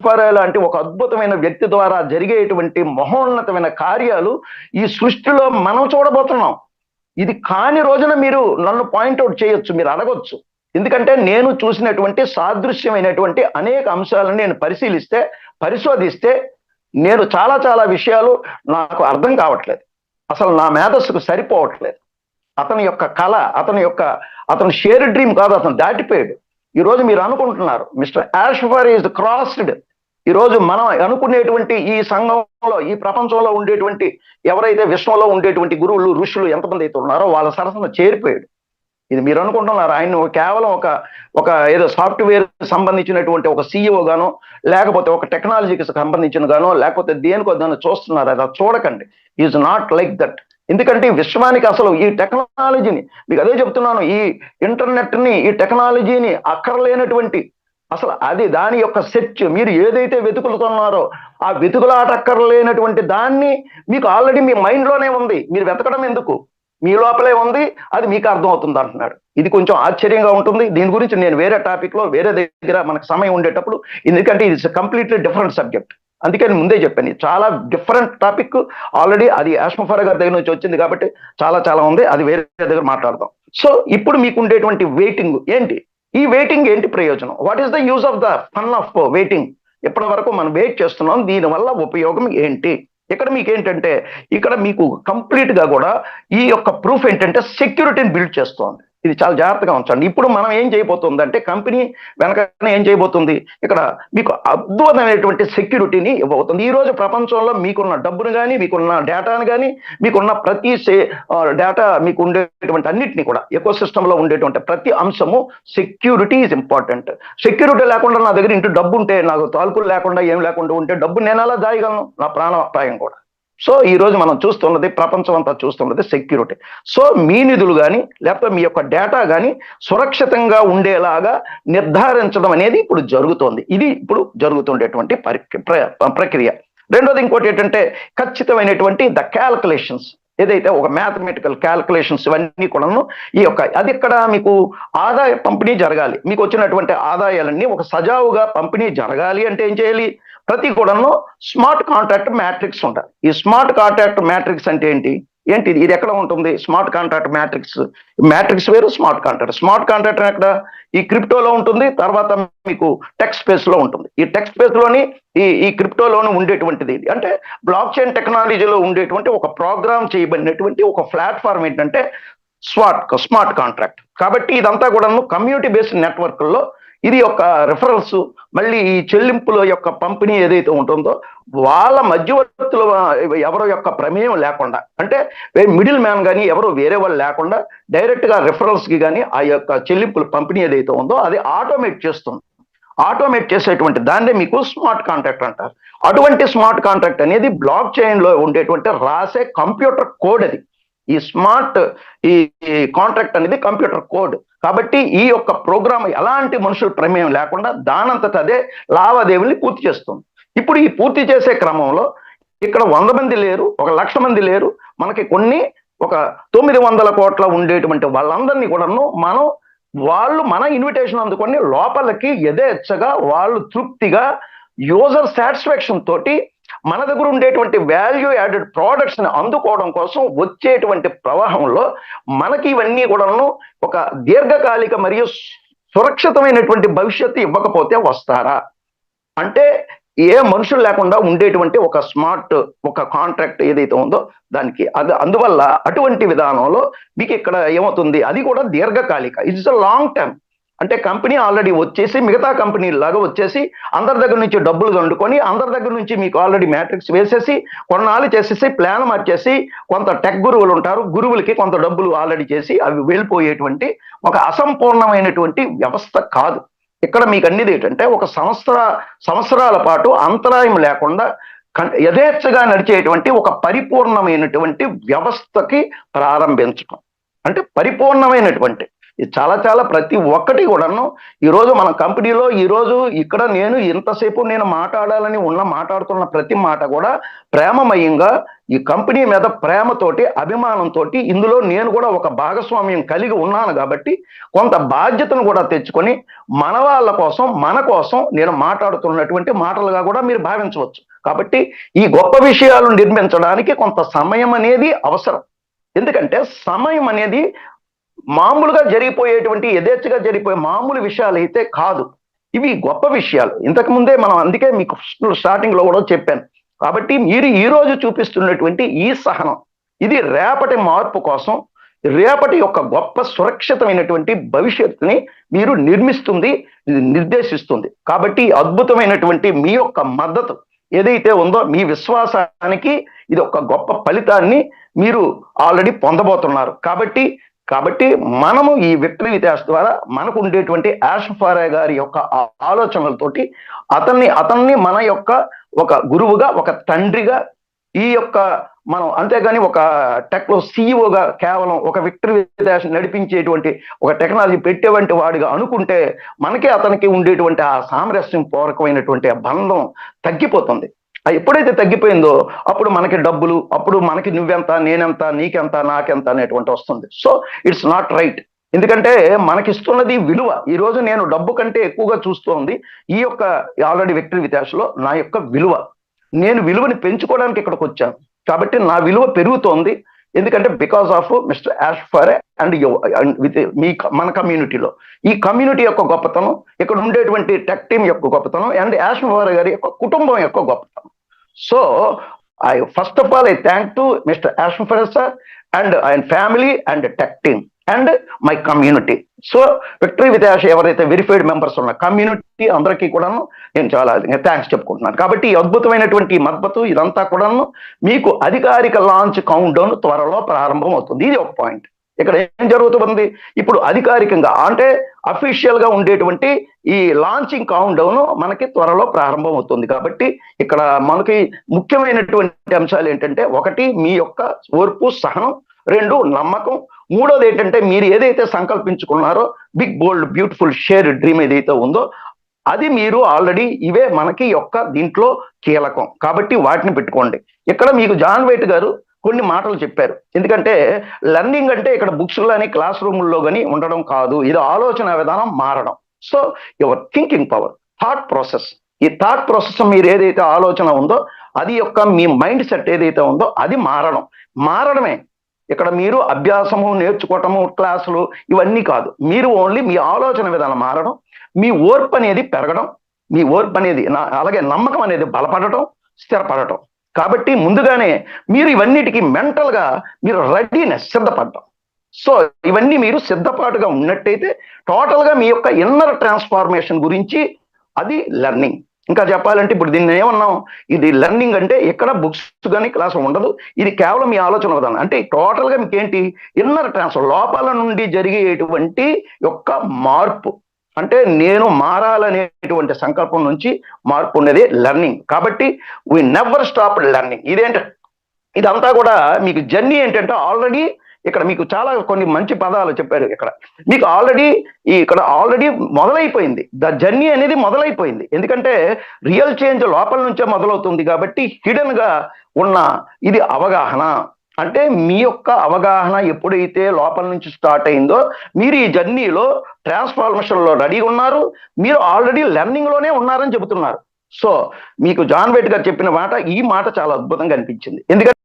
లాంటి ఒక అద్భుతమైన వ్యక్తి ద్వారా జరిగేటువంటి మహోన్నతమైన కార్యాలు ఈ సృష్టిలో మనం చూడబోతున్నాం. ఇది కాని రోజున మీరు నన్ను పాయింట్అవుట్ చేయొచ్చు, మీరు అడగొచ్చు. ఎందుకంటే నేను చూసినటువంటి సాదృశ్యమైనటువంటి అనేక అంశాలను నేను పరిశోధిస్తే నేను చాలా చాలా విషయాలు నాకు అర్థం కావట్లేదు, అసలు నా మేధస్సుకు సరిపోవట్లేదు. అతని యొక్క కళ, అతను షేర్ డ్రీమ్ కాదు, అతను దాటిపోయాడు. ఈరోజు మీరు అనుకుంటున్నారు మిస్టర్ యాష్ఫర్ ఈజ్ క్రాస్డ్. ఈరోజు మనం అనుకునేటువంటి ఈ సంఘంలో, ఈ ప్రపంచంలో ఉండేటువంటి ఎవరైతే విశ్వంలో ఉండేటువంటి గురువులు ఋషులు ఎంతమంది అయితే ఉన్నారో వాళ్ళ సరసన చేరిపోయాడు. ఇది మీరు అనుకుంటున్నారు ఆయన కేవలం ఒక ఏదో సాఫ్ట్వేర్ సంబంధించినటువంటి ఒక CEO గానో, లేకపోతే ఒక టెక్నాలజీకి సంబంధించిన గానో, లేకపోతే దేనికో దాన్ని చూస్తున్నారు. అది చూడకండి. Is not like that. ఎందుకంటే ఈ విశ్వానికి అసలు ఈ టెక్నాలజీని, మీకు అదే చెప్తున్నాను, ఈ ఇంటర్నెట్ని, ఈ టెక్నాలజీని అక్కర్లేనటువంటి, అసలు అది దాని యొక్క సెర్చ్, మీరు ఏదైతే వెతుకుతున్నారో ఆ వెతుకులాట అక్కర్లేనటువంటి దాన్ని మీకు ఆల్రెడీ మీ మైండ్లోనే ఉంది. మీరు వెతకడం ఎందుకు, మీ లోపలే ఉంది, అది మీకు అర్థం అవుతుంది అంటున్నాడు. ఇది కొంచెం ఆశ్చర్యంగా ఉంటుంది. దీని గురించి నేను వేరే టాపిక్లో వేరే దగ్గర మనకు సమయం ఉండేటప్పుడు, ఎందుకంటే ఇది కంప్లీట్లీ డిఫరెంట్ సబ్జెక్ట్, అందుకని ముందే చెప్పాను చాలా డిఫరెంట్ టాపిక్. ఆల్రెడీ అది యాష్ఫర్ గారి దగ్గర నుంచి వచ్చింది కాబట్టి చాలా చాలా ఉంది, అది వేరే దగ్గర మాట్లాడదాం. సో ఇప్పుడు మీకు ఉండేటువంటి వెయిటింగ్ ఏంటి, ఈ వెయిటింగ్ ఏంటి ప్రయోజనం, what is the use of the fun of waiting? ఇప్పటి వరకు మనం వెయిట్ చేస్తున్నాం, దీనివల్ల ఉపయోగం ఏంటి? ఇక్కడ మీకు ఏంటంటే, ఇక్కడ మీకు కంప్లీట్ గా కూడా ఈ యొక్క ప్రూఫ్ ఏంటంటే సెక్యూరిటీని బిల్డ్ చేస్తోంది. ఇది చాలా జాగ్రత్తగా ఉంచండి. ఇప్పుడు మనం ఏం చేయబోతుంది అంటే, కంపెనీ వెనకనే ఏం చేయబోతుంది, ఇక్కడ మీకు అద్భుతమైనటువంటి సెక్యూరిటీని ఇవ్వబోతుంది. ఈ రోజు ప్రపంచంలో మీకున్న డబ్బును కానీ, మీకున్న డేటాను కానీ, మీకున్న ప్రతి డేటా, మీకు ఉండేటువంటి అన్నిటినీ కూడా ఎకో సిస్టంలో ఉండేటువంటి ప్రతి అంశము సెక్యూరిటీ ఈజ్ ఇంపార్టెంట్. సెక్యూరిటీ లేకుండా నా దగ్గర ఇంటి డబ్బు ఉంటే, నాకు తాల్పులు లేకుండా ఏం లేకుండా ఉంటే డబ్బు నేను ఎలా దాయగలను, నా ప్రాణాపాయం కూడా. సో ఈ రోజు మనం చూస్తున్నది, ప్రపంచం అంతా చూస్తున్నది సెక్యూరిటీ. సో మీ నిధులు కానీ, లేకపోతే మీ యొక్క డేటా కానీ సురక్షితంగా ఉండేలాగా నిర్ధారించడం అనేది ఇప్పుడు జరుగుతోంది. ఇది ఇప్పుడు జరుగుతుండేటువంటి ప్రక్రియ. రెండోది ఇంకోటి ఏంటంటే, ఖచ్చితమైనటువంటి ద క్యాల్కులేషన్స్, ఏదైతే ఒక మ్యాథమెటికల్ క్యాల్కులేషన్స్ ఇవన్నీ కూడాను ఈ యొక్క, అది ఇక్కడ మీకు ఆదాయ పంపిణీ జరగాలి. మీకు వచ్చినటువంటి ఆదాయాలన్నీ ఒక సజావుగా పంపిణీ జరగాలి అంటే ఏం చేయాలి, ప్రతి కూడాను స్మార్ట్ కాంట్రాక్ట్ మ్యాట్రిక్స్ ఉంటాయి. ఈ స్మార్ట్ కాంట్రాక్ట్ మ్యాట్రిక్స్ అంటే ఏంటి ఇది ఎక్కడ ఉంటుంది? స్మార్ట్ కాంట్రాక్ట్ మ్యాట్రిక్స్ వేరు, స్మార్ట్ కాంట్రాక్ట్ ఎక్కడ? ఈ క్రిప్టోలో ఉంటుంది, తర్వాత మీకు టెక్స్ట్ స్పేస్ లో ఉంటుంది. ఈ టెక్స్ట్ స్పేస్ లోని ఈ క్రిప్టోలోని ఉండేటువంటిది అంటే బ్లాక్ చైన్ టెక్నాలజీలో ఉండేటువంటి ఒక ప్రోగ్రామ్ చేయబడినటువంటి ఒక ప్లాట్ఫామ్ ఏంటంటే స్మార్ట్ కాంట్రాక్ట్. కాబట్టి ఇదంతా కూడా కమ్యూనిటీ బేస్డ్ నెట్వర్క్ లో ఇది యొక్క రిఫరల్స్, మళ్ళీ ఈ చెల్లింపుల యొక్క పంపిణీ ఏదైతే ఉంటుందో వాళ్ళ మధ్యవర్తులు ఎవరో యొక్క ప్రమేయం లేకుండా, అంటే మిడిల్ మ్యాన్ కానీ ఎవరో వేరే వాళ్ళు లేకుండా డైరెక్ట్ గా రిఫరల్స్ కి కానీ ఆ యొక్క చెల్లింపుల పంపిణీ ఏదైతే ఉందో అది ఆటోమేట్ చేస్తుంది. ఆటోమేట్ చేసేటువంటి దాన్నే మీకు స్మార్ట్ కాంట్రాక్ట్ అంటారు. అటువంటి స్మార్ట్ కాంట్రాక్ట్ అనేది బ్లాక్ చైన్ లో ఉండేటువంటి రాసే కంప్యూటర్ కోడ్. అది ఈ కాంట్రాక్ట్ అనేది కంప్యూటర్ కోడ్. కాబట్టి ఈ యొక్క ప్రోగ్రామ్ ఎలాంటి మనుషుల ప్రమేయం లేకుండా దానంతట అదే లావాదేవీని పూర్తి చేస్తుంది. ఇప్పుడు ఈ పూర్తి చేసే క్రమంలో ఇక్కడ 100 మంది లేరు, 1,00,000 మంది లేరు, మనకి ఒక 900 కోట్ల ఉండేటువంటి వాళ్ళందరినీ కూడాను వాళ్ళు మన ఇన్విటేషన్ అందుకొని లోపలికి యథేచ్ఛగా వాళ్ళు తృప్తిగా యూజర్ సాటిస్ఫాక్షన్ తోటి మన దగ్గర ఉండేటువంటి వాల్యూ యాడెడ్ ప్రోడక్ట్స్ ని అందుకోవడం కోసం వచ్చేటువంటి ప్రవాహంలో మనకి ఇవన్నీ కూడాను ఒక దీర్ఘకాలిక మరియు సురక్షితమైనటువంటి భవిష్యత్తు ఇవ్వకపోతే వస్తారా అంటే, ఏ మనుషులు లేకుండా ఉండేటువంటి ఒక కాంట్రాక్ట్ ఏదైతే ఉందో దానికి అందువల్ల అటువంటి విధానంలో మీకు ఇక్కడ ఏమవుతుంది, అది కూడా దీర్ఘకాలిక, ఇట్స్ అ లాంగ్ టర్మ్. అంటే కంపెనీ ఆల్రెడీ వచ్చేసి మిగతా కంపెనీలాగా వచ్చేసి అందరి దగ్గర నుంచి డబ్బులు దండుకొని, అందరి దగ్గర నుంచి మీకు ఆల్రెడీ మ్యాట్రిక్స్ వేసేసి కొన్నాళ్ళు చేసేసి ప్లాన్ మార్చేసి, కొంత టెక్ గురువులు ఉంటారు, గురువులకి కొంత డబ్బులు ఆల్రెడీ చేసి అవి వెళ్ళిపోయేటువంటి ఒక అసంపూర్ణమైనటువంటి వ్యవస్థ కాదు. ఇక్కడ మీకు అన్నిది ఏంటంటే ఒక సంవత్సరాల పాటు అంతరాయం లేకుండా యథేచ్ఛగా నడిచేటువంటి ఒక పరిపూర్ణమైనటువంటి వ్యవస్థకి ప్రారంభించడం. అంటే పరిపూర్ణమైనటువంటి ఇది చాలా చాలా ప్రతి ఒక్కటి కూడాను ఈరోజు మన కంపెనీలో ఈరోజు ఇక్కడ నేను ఇంతసేపు నేను మాట్లాడాలని మాట్లాడుతున్న ప్రతి మాట కూడా ప్రేమమయంగా ఈ కంపెనీ మీద ప్రేమతోటి అభిమానంతో ఇందులో నేను కూడా ఒక భాగస్వామ్యం కలిగి ఉన్నాను కాబట్టి కొంత బాధ్యతను కూడా తెచ్చుకొని మన వాళ్ళ కోసం మన కోసం నేను మాట్లాడుతున్నటువంటి మాటలుగా కూడా మీరు భావించవచ్చు. కాబట్టి ఈ గొప్ప విషయాలు నిర్మించడానికి కొంత సమయం అనేది అవసరం. ఎందుకంటే సమయం అనేది మామూలుగా జరిగిపోయేటువంటి యథేచ్ఛగా జరిగిపోయే మామూలు విషయాలు అయితే కాదు, ఇవి గొప్ప విషయాలు. ఇంతకు ముందే మనం అందుకే మీకు స్టార్టింగ్ లో కూడా చెప్పాను. కాబట్టి మీరు ఈ రోజు చూపిస్తున్నటువంటి ఈ సహనం ఇది రేపటి మార్పు కోసం, రేపటి యొక్క గొప్ప సురక్షితమైనటువంటి భవిష్యత్తుని మీరు నిర్మిస్తుంది, నిర్దేశిస్తుంది. కాబట్టి అద్భుతమైనటువంటి మీ యొక్క మద్దతు ఏదైతే ఉందో మీ విశ్వాసానికి ఇది ఒక గొప్ప ఫలితాన్ని మీరు ఆల్రెడీ పొందబోతున్నారు. కాబట్టి మనము ఈ విక్టరీ విత్ ద్వారా మనకు ఉండేటువంటి యాషఫారే గారి యొక్క ఆలోచనలతోటి అతన్ని మన యొక్క ఒక గురువుగా, ఒక తండ్రిగా, ఈ యొక్క మనం అంతేగాని ఒక టెక్లో సీఈఓగా కేవలం ఒక విక్టరీ విత్ నడిపించేటువంటి ఒక టెక్నాలజీ పెట్టేటువంటి వాడిగా అనుకుంటే మనకే అతనికి ఉండేటువంటి ఆ సామరస్యం పూర్వకమైనటువంటి బంధం తగ్గిపోతుంది. ఎప్పుడైతే తగ్గిపోయిందో అప్పుడు మనకి డబ్బులు, అప్పుడు మనకి నువ్వెంత, నేనెంత, నీకెంత, నాకెంత అనేటువంటి వస్తుంది. So it's not right. ఎందుకంటే మనకిస్తున్నది విలువ. ఈ రోజు నేను డబ్బు కంటే ఎక్కువగా చూస్తోంది ఈ యొక్క ఆల్రెడీ విక్టరీ విత్ లో నా యొక్క విలువ. నేను విలువని పెంచుకోవడానికి ఇక్కడికి వచ్చాను కాబట్టి నా విలువ పెరుగుతోంది. ఎందుకంటే బికాస్ ఆఫ్ మిస్టర్ యాషఫారే అండ్ విత్ మన కమ్యూనిటీలో ఈ కమ్యూనిటీ యొక్క గొప్పతనం, ఇక్కడ ఉండేటువంటి టెక్ టీమ్ యొక్క గొప్పతనం అండ్ యాషఫారే గారి యొక్క కుటుంబం యొక్క గొప్పతనం. So I first of all I thank to mister యాషఫారే సార్ అండ్ ఆయన family and tech team and my community. So victory with ఎవరైతే వెరిఫైడ్ మెంబర్స్ ఉన్న కమ్యూనిటీ అందరికీ కూడాను నేను చాలా థ్యాంక్స్ చెప్పుకుంటున్నాను. కాబట్టి ఈ అద్భుతమైనటువంటి మద్దతు ఇదంతా కూడాను మీకు అధికారిక లాంచ్ కౌంట్ డౌన్ త్వరలో ప్రారంభం అవుతుంది. ఇది ఒక పాయింట్. ఇక్కడ ఏం జరుగుతుంది, ఇప్పుడు అధికారికంగా అంటే అఫీషియల్ గా ఉండేటువంటి ఈ లాంచింగ్ కౌంట్ డౌన్ మనకి త్వరలో ప్రారంభం అవుతుంది. కాబట్టి ఇక్కడ మనకి ముఖ్యమైనటువంటి అంశాలు ఏంటంటే, ఒకటి మీ యొక్క ఓర్పు, సహనం, రెండు నమ్మకం, మూడోది ఏంటంటే మీరు ఏదైతే సంకల్పించుకున్నారో big bold beautiful share dream ఏదైతే ఉందో అది మీరు ఆల్రెడీ ఇవే మనకి యొక్క దీంట్లో కీలకం. కాబట్టి వాటిని పెట్టుకోండి. ఇక్కడ మీకు జాన్ వైట్ గారు కొన్ని మాటలు చెప్పారు. ఎందుకంటే లెర్నింగ్ అంటే ఇక్కడ బుక్స్ కానీ క్లాస్ రూముల్లో కానీ ఉండడం కాదు, ఇది ఆలోచన విధానం మారడం. So your thinking power, thought process, ఈ థాట్ ప్రాసెస్ మీరు ఏదైతే ఆలోచన ఉందో అది యొక్క మీ మైండ్ సెట్ ఏదైతే ఉందో అది మారడమే. ఇక్కడ మీరు అభ్యాసము, నేర్చుకోవటము, క్లాసులు ఇవన్నీ కాదు. మీరు ఓన్లీ మీ ఆలోచన విధానం మారడం, మీ ఓర్పు అనేది పెరగడం, మీ ఓర్పు అనేది అలాగే నమ్మకం అనేది బలపడటం, స్థిరపడటం. కాబట్టి ముందుగానే మీరు ఇవన్నిటికీ మెంటల్గా మీరు రెడీనెస్, సిద్ధపడటం. సో ఇవన్నీ మీరు సిద్ధపాటుగా ఉన్నట్టయితే టోటల్గా మీ యొక్క ఇన్నర్ ట్రాన్స్ఫార్మేషన్ గురించి అది లెర్నింగ్. ఇంకా చెప్పాలంటే ఇప్పుడు దీన్ని ఏమన్నాం, ఇది లెర్నింగ్ అంటే ఎక్కడ బుక్స్ కానీ క్లాస్ ఉండదు, ఇది కేవలం మీ ఆలోచన విధానం. అంటే టోటల్గా మీకు ఏంటి, ఇన్నర్ ట్రాన్స్ఫర్, లోపల నుండి జరిగేటువంటి యొక్క మార్పు. అంటే నేను మారాలనేటువంటి సంకల్పం నుంచి మార్పు ఉన్నది లెర్నింగ్. కాబట్టి వీ నెవర్ స్టాప్ లెర్నింగ్. ఇదంతా కూడా మీకు జర్నీ ఏంటంటే ఆల్రెడీ ఇక్కడ మీకు చాలా కొన్ని మంచి పదాలు చెప్పారు. ఇక్కడ మీకు ఆల్రెడీ మొదలైపోయింది, ద జర్నీ అనేది మొదలైపోయింది. ఎందుకంటే రియల్ చేంజ్ లోపల నుంచే మొదలవుతుంది. కాబట్టి హిడెన్ గా ఉన్న ఇది అవగాహన. అంటే మీ యొక్క అవగాహన ఎప్పుడైతే లోపల నుంచి స్టార్ట్ అయిందో మీరు ఈ జర్నీలో ట్రాన్స్ఫార్మేషన్ లో రెడీ ఉన్నారు, మీరు ఆల్రెడీ లెర్నింగ్ లోనే ఉన్నారని చెబుతున్నారు. సో మీకు జాన్ వైట్ గారు చెప్పిన మాట, ఈ మాట చాలా అద్భుతంగా అనిపించింది. ఎందుకంటే